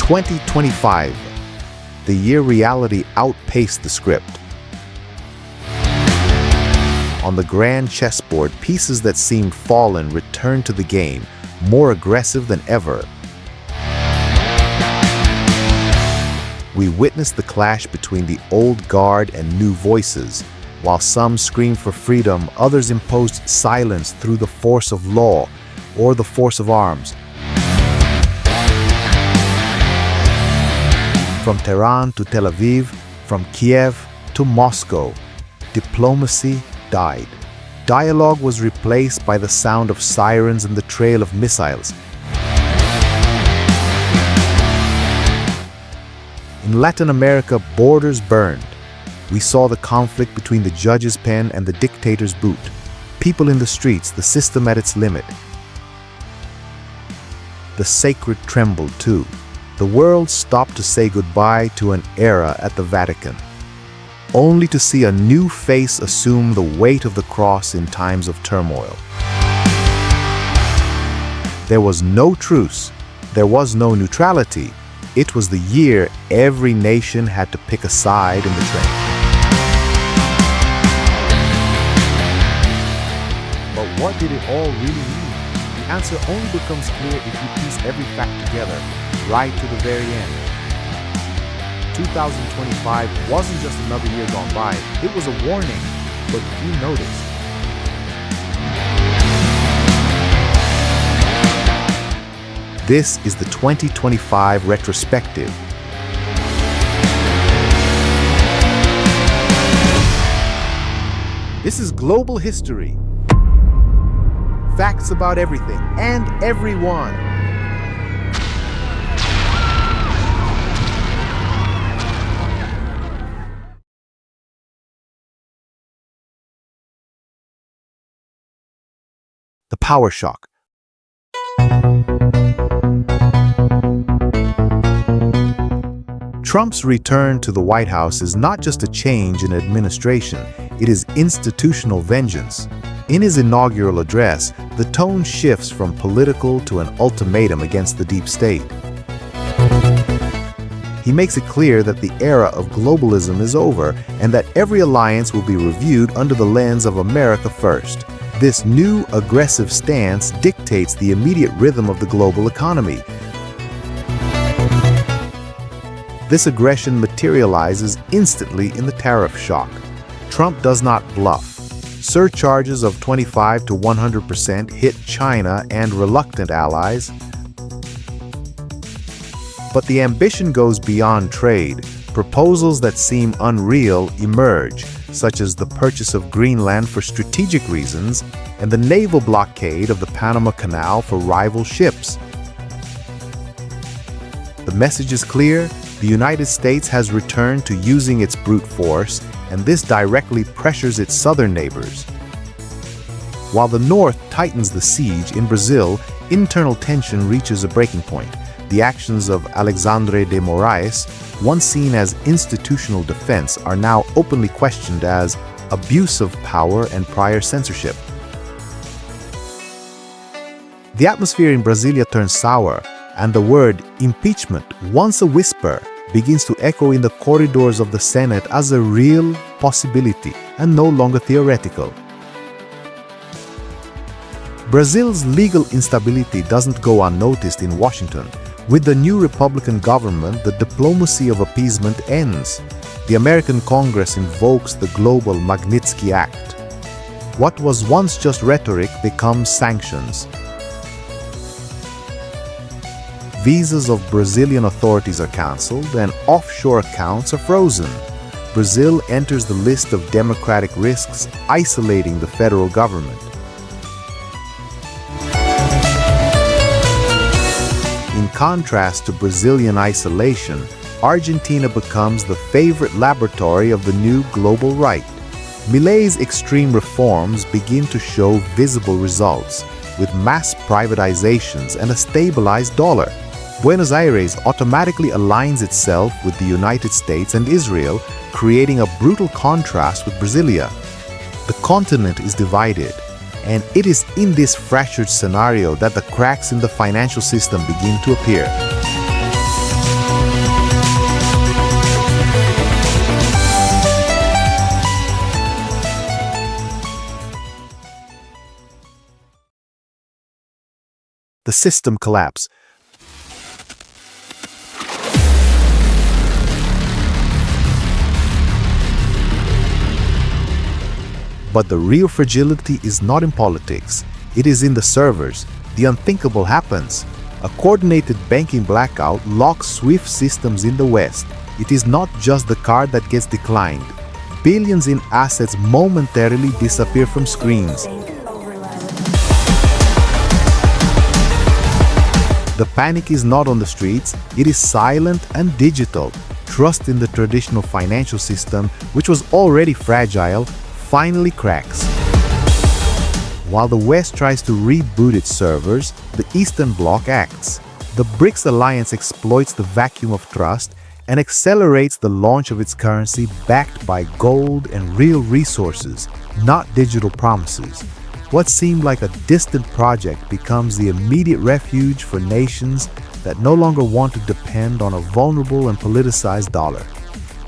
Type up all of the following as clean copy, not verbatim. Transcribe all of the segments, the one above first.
2025, the year reality outpaced the script. On the grand chessboard, pieces that seemed fallen returned to the game, more aggressive than ever. We witnessed the clash between the old guard and new voices. While some screamed for freedom, others imposed silence through the force of law or the force of arms. From Tehran to Tel Aviv, from Kiev to Moscow, diplomacy died. Dialogue was replaced by the sound of sirens and the trail of missiles. In Latin America, borders burned. We saw the conflict between the judge's pen and the dictator's boot. People in the streets, the system at its limit. The sacred trembled too. The world stopped to say goodbye to an era at the Vatican, only to see a new face assume the weight of the cross in times of turmoil. There was no truce. There was no neutrality. It was the year every nation had to pick a side in the train. But what did it all really mean? The answer only becomes clear if you piece every fact together, right to the very end. 2025 wasn't just another year gone by, it was a warning, but few noticed. This is the 2025 Retrospective. This is global history. Facts about everything and everyone. The power shock. Trump's return to the White House is not just a change in administration, it is institutional vengeance. In his inaugural address, the tone shifts from political to an ultimatum against the deep state. He makes it clear that the era of globalism is over and that every alliance will be reviewed under the lens of America first. This new, aggressive stance dictates the immediate rhythm of the global economy. This aggression materializes instantly in the tariff shock. Trump does not bluff. Surcharges of 25 to 100% hit China and reluctant allies. But the ambition goes beyond trade. Proposals that seem unreal emerge, such as the purchase of Greenland for strategic reasons and the naval blockade of the Panama Canal for rival ships. The message is clear: the United States has returned to using its brute force, and this directly pressures its southern neighbors. While the North tightens the siege in Brazil, internal tension reaches a breaking point. The actions of Alexandre de Moraes, once seen as institutional defense, are now openly questioned as abuse of power and prior censorship. The atmosphere in Brasilia turns sour, and the word impeachment, once a whisper, begins to echo in the corridors of the Senate as a real possibility and no longer theoretical. Brazil's legal instability doesn't go unnoticed in Washington. With the new Republican government, the diplomacy of appeasement ends. The American Congress invokes the global Magnitsky Act. What was once just rhetoric becomes sanctions. Visas of Brazilian authorities are cancelled and offshore accounts are frozen. Brazil enters the list of democratic risks, isolating the federal government. In contrast to Brazilian isolation, Argentina becomes the favorite laboratory of the new global right. Milei's extreme reforms begin to show visible results, with mass privatizations and a stabilized dollar. Buenos Aires automatically aligns itself with the United States and Israel, creating a brutal contrast with Brasilia. The continent is divided, and it is in this fractured scenario that the cracks in the financial system begin to appear. the system collapse. But the real fragility is not in politics. It is in the servers. The unthinkable happens. A coordinated banking blackout locks SWIFT systems in the West. It is not just the card that gets declined. Billions in assets momentarily disappear from screens. The panic is not on the streets, it is silent and digital. Trust in the traditional financial system, which was already fragile, finally cracks. While the West tries to reboot its servers, the Eastern Bloc acts. The BRICS alliance exploits the vacuum of trust and accelerates the launch of its currency backed by gold and real resources, not digital promises. What seemed like a distant project becomes the immediate refuge for nations that no longer want to depend on a vulnerable and politicized dollar.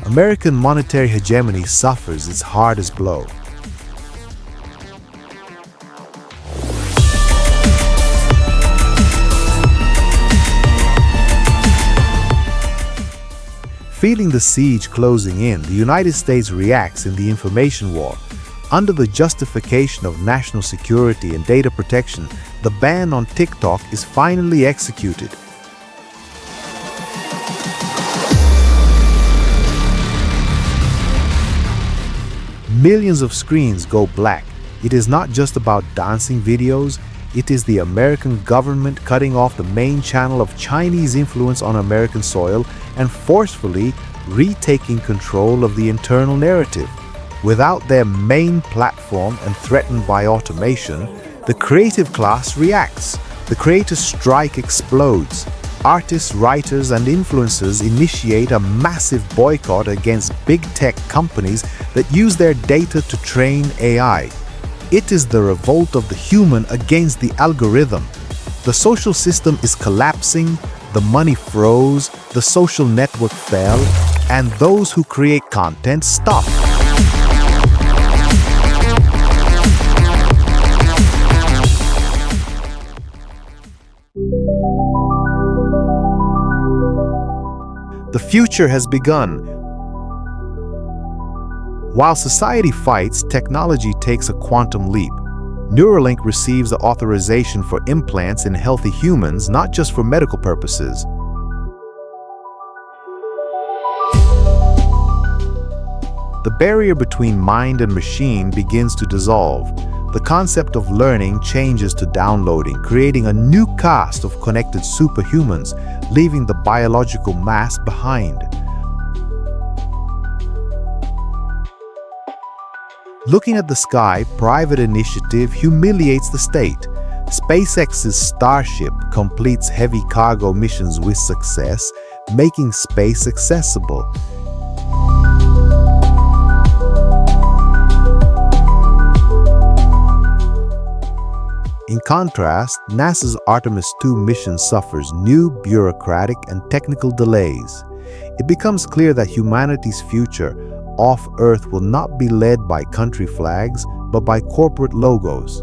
American monetary hegemony suffers its hardest blow. Feeling the siege closing in, the United States reacts in the information war. Under the justification of national security and data protection, the ban on TikTok is finally executed. Millions of screens go black. It is not just about dancing videos, it is the American government cutting off the main channel of Chinese influence on American soil and forcefully retaking control of the internal narrative. Without their main platform and threatened by automation, the creative class reacts. The creator strike explodes. Artists, writers, and influencers initiate a massive boycott against big tech companies that use their data to train AI. It is the revolt of the human against the algorithm. The social system is collapsing, the money froze, the social network fell, and those who create content stop. The future has begun. While society fights, technology takes a quantum leap. Neuralink receives the authorization for implants in healthy humans, not just for medical purposes. The barrier between mind and machine begins to dissolve. The concept of learning changes to downloading, creating a new caste of connected superhumans, leaving the biological mass behind. Looking at the sky, private initiative humiliates the state. SpaceX's Starship completes heavy cargo missions with success, making space accessible. In contrast, NASA's Artemis II mission suffers new bureaucratic and technical delays. It becomes clear that humanity's future off Earth will not be led by country flags, but by corporate logos.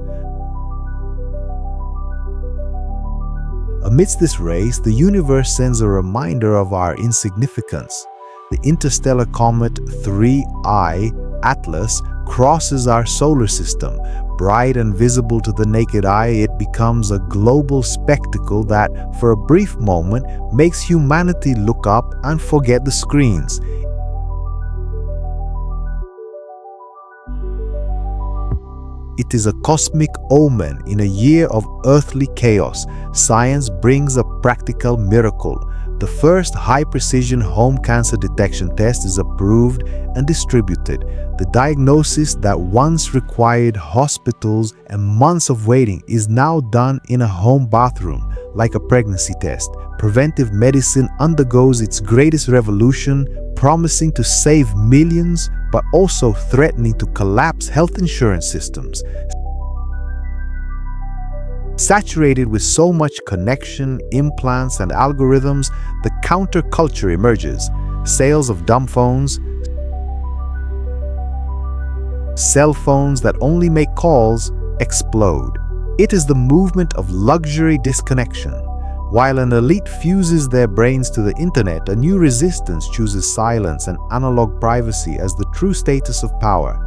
Amidst this race, the universe sends a reminder of our insignificance. The interstellar comet 3I, Atlas, crosses our solar system. Bright and visible to the naked eye, it becomes a global spectacle that, for a brief moment, makes humanity look up and forget the screens. It is a cosmic omen. In a year of earthly chaos, science brings a practical miracle. The first high-precision home cancer detection test is approved and distributed. The diagnosis that once required hospitals and months of waiting is now done in a home bathroom, like a pregnancy test. Preventive medicine undergoes its greatest revolution, promising to save millions, but also threatening to collapse health insurance systems. Saturated with so much connection, implants, and algorithms, the counterculture emerges. Sales of dumb phones, cell phones that only make calls, explode. It is the movement of luxury disconnection. While an elite fuses their brains to the internet, a new resistance chooses silence and analog privacy as the true status of power.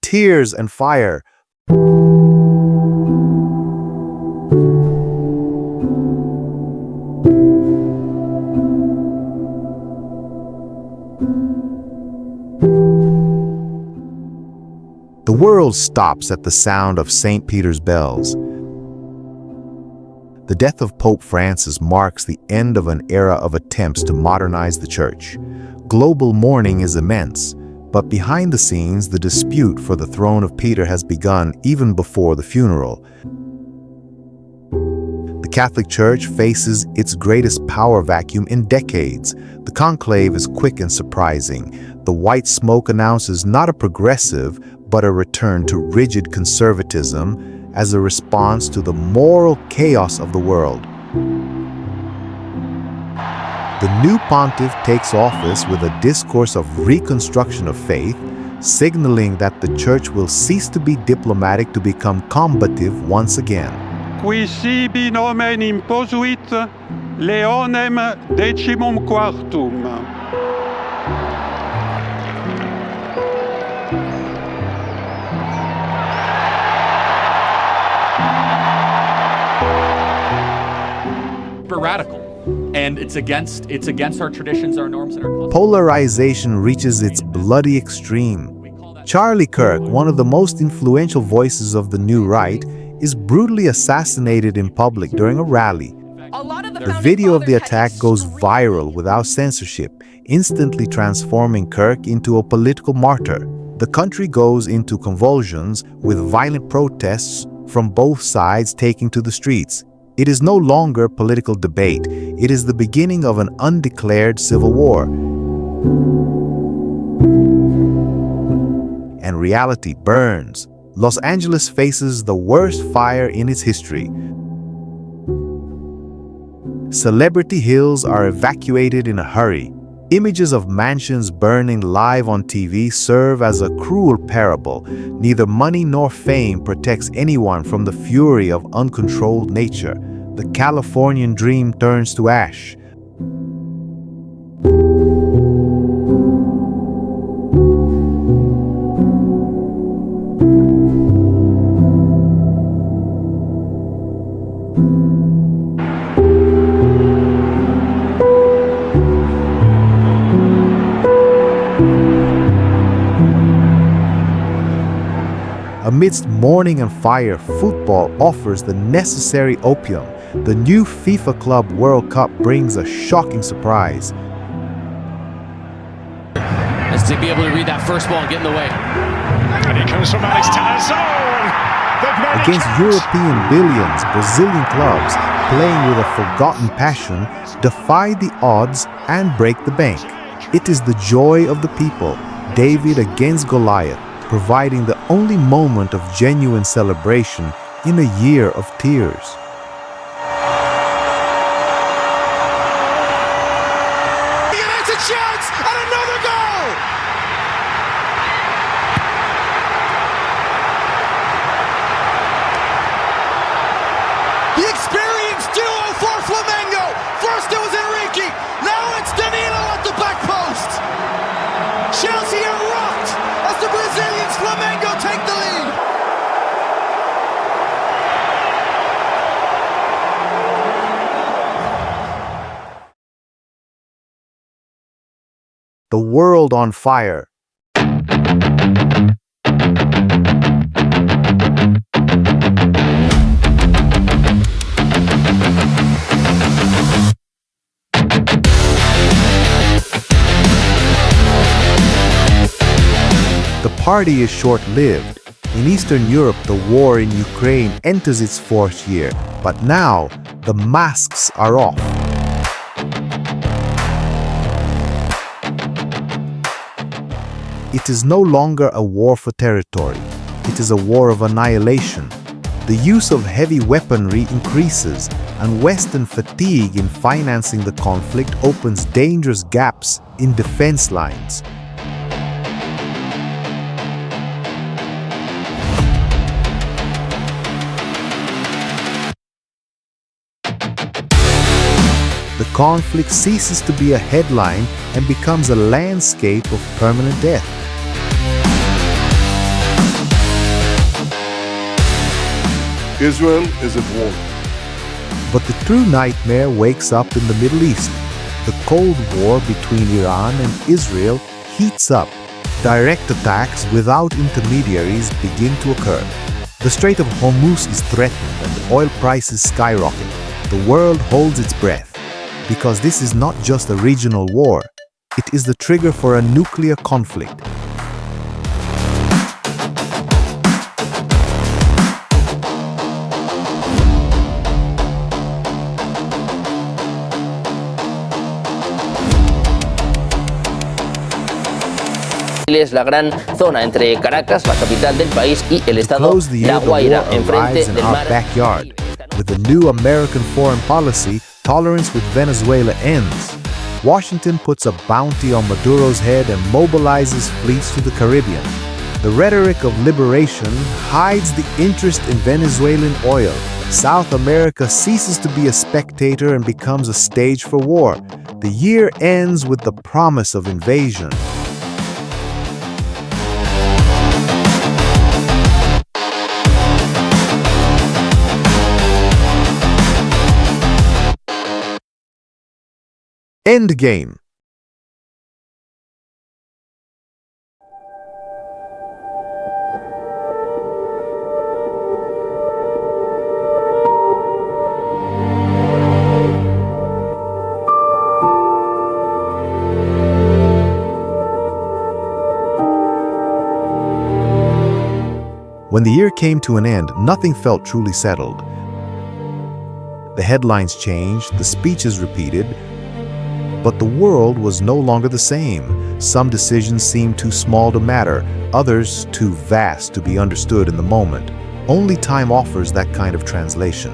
Tears and fire. The world stops at the sound of St. Peter's bells. The death of Pope Francis marks the end of an era of attempts to modernize the Church. Global mourning is immense, but behind the scenes, the dispute for the throne of Peter has begun even before the funeral. The Catholic Church faces its greatest power vacuum in decades. The conclave is quick and surprising. The white smoke announces not a progressive, but a return to rigid conservatism as a response to the moral chaos of the world. The new pontiff takes office with a discourse of reconstruction of faith, signaling that the Church will cease to be diplomatic to become combative once again. Qui sibi nomen imposuit Leonem decimum quartum. Radical, and it's against our traditions, our norms, and our culture. Polarization reaches its bloody extreme. Charlie Kirk, one of the most influential voices of the new right, is brutally assassinated in public during a rally. The video of the attack goes viral without censorship, instantly transforming Kirk into a political martyr. The country goes into convulsions, with violent protests from both sides taking to the streets. It is no longer political debate. It is the beginning of an undeclared civil war. And reality burns. Los Angeles faces the worst fire in its history. Celebrity hills are evacuated in a hurry. Images of mansions burning live on TV serve as a cruel parable. Neither money nor fame protects anyone from the fury of uncontrolled nature. The Californian dream turns to ash. Amidst mourning and fire, football offers the necessary opium. The new FIFA Club World Cup brings a shocking surprise. As to be able to read that first ball and get in the way. And he comes from Alex Telles. Against European billions, Brazilian clubs, playing with a forgotten passion, defy the odds and break the bank. It is the joy of the people, David against Goliath, providing the only moment of genuine celebration in a year of tears. It's a chance and another goal! The experienced duo for Flamengo. First it was Enrique, now it's Danilo at the back post. Chelsea are rocked as the Brazilians Flamengo take the lead. The world on fire. The party is short-lived. In Eastern Europe, the war in Ukraine enters its fourth year, but now the masks are off. It is no longer a war for territory. It is a war of annihilation. The use of heavy weaponry increases. and Western fatigue in financing the conflict opens dangerous gaps in defense lines. The conflict ceases to be a headline and becomes a landscape of permanent death. Israel is at war. But the true nightmare wakes up in the Middle East. The Cold War between Iran and Israel heats up. Direct attacks without intermediaries begin to occur. The Strait of Hormuz is threatened and oil prices skyrocket. The world holds its breath. Because this is not just a regional war, it is the trigger for a nuclear conflict. Es la gran zona entre Caracas, la capital del país, y el estado Close the La year, the Guaira, war enfrente arrives in del our mar. backyard. With the new American foreign policy, tolerance with Venezuela ends. Washington puts a bounty on Maduro's head and mobilizes fleets to the Caribbean. The rhetoric of liberation hides the interest in Venezuelan oil. South America ceases to be a spectator and becomes a stage for war. The year ends with the promise of invasion. Endgame. When the year came to an end, nothing felt truly settled. The headlines changed, the speeches repeated, but the world was no longer the same. Some decisions seemed too small to matter, others too vast to be understood in the moment. Only time offers that kind of translation.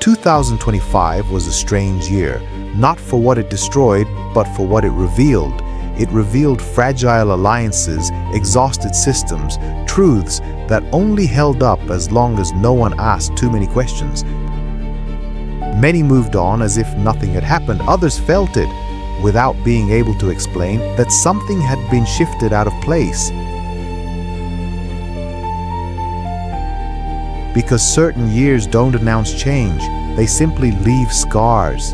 2025 was a strange year, not for what it destroyed, but for what it revealed. It revealed fragile alliances, exhausted systems, truths that only held up as long as no one asked too many questions. Many moved on as if nothing had happened. Others felt it, without being able to explain, that something had been shifted out of place. Because certain years don't announce change, they simply leave scars.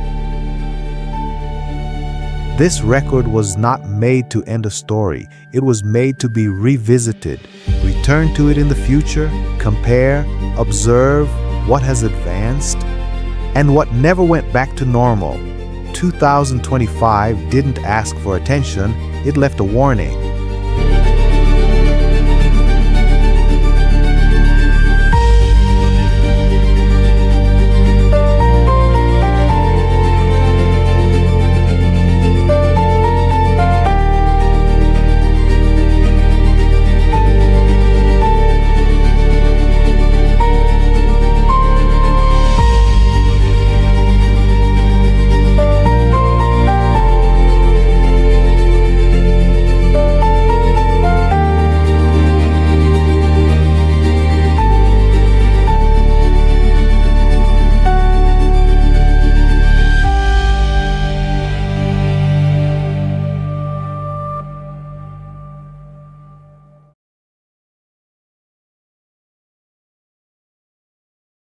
This record was not made to end a story. It was made to be revisited. Return to it in the future, compare, observe what has advanced, and what never went back to normal. 2025 didn't ask for attention, it left a warning.